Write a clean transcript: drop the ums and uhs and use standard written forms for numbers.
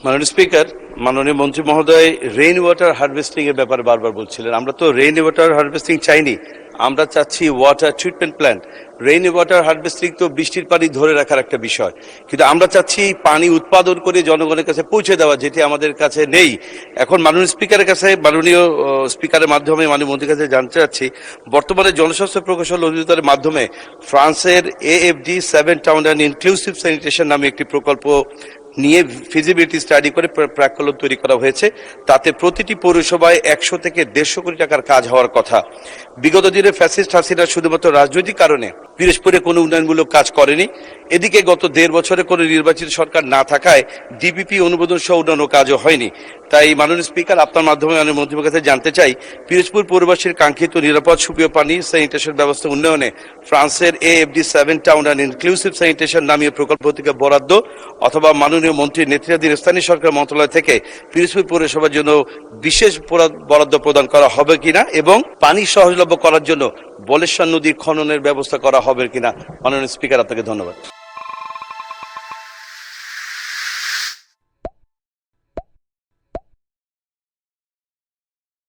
মাননীয় স্পিকার, মাননীয় মন্ত্রী মহোদয় রেইন ওয়াটার হারভেস্টিং এর ব্যাপারে বারবার বলছিলেন। আমরা তো রেইন ওয়াটার হারভেস্টিং চাইনি, আমরা চাচ্ছি water treatment plant. Rain water harvesting তো বৃষ্টির পানি ধরে রাখার একটা বিষয়, কিন্তু আমরা চাচ্ছি পানি উৎপাদন করে জনগণের কাছে পৌঁছে দেওয়া, যেটি আমাদের কাছে নেই। এখন মাননীয় স্পিকারের কাছে, মাননীয় স্পিকারের মাধ্যমে মাননীয় মন্ত্রীর কাছে জানতে চাচ্ছি, বর্তমানে জনস্বাস্থ্য প্রকৌশল অধিদপ্তরের মাধ্যমে ফ্রান্সের AFD 7 town and inclusive sanitation নামে একটি প্রকল্প নিয়ে ফিজিবিলিটি স্টাডি করে প্রাক্কলন তৈরি করা হয়েছে। তাতে প্রতিটি পৌরসভায় 100 থেকে 150 কোটি টাকার কাজ হওয়ার কথা। বিগত দিনে ফ্যাসিস্ট হাসিনা শুধুমাত্র রাজনৈতিক কারণে পিরোজপুরে কোনো উন্নয়নমূলক কাজ করেনি। এদিকে গত 1.5 বছরে কোনো নির্বাচিত সরকার না থাকায় ডিপিপি অনুমোদন সহ অন্যান্য কাজও হয়নি। তাই মাননীয় স্পিকার, আপনার মাধ্যমে মাননীয় মন্ত্রীর কাছে জানতে চাই, পিরোজপুর পৌরবাসীর কাঙ্ক্ষিত নিরাপদ সুপেয় পানি স্যানিটেশন ব্যবস্থা উন্নয়নে ফ্রান্সের AFD 7 town and inclusive sanitation নামীয় প্রকল্প থেকে বরাদ্দ অথবা মাননীয় মন্ত্রীর নেতৃত্বাধীন স্থানীয় সরকার মন্ত্রণালয় থেকে পিরোজপুর পৌরসভার জন্য বিশেষ বরাদ্দ প্রদান করা হবে কিনা, এবং পানি সহজলভ্য করার জন্য বলেশ্বর নদীর খননের ব্যবস্থা করা হবে কিনা। মাননীয় স্পিকার, আপনাকে ধন্যবাদ।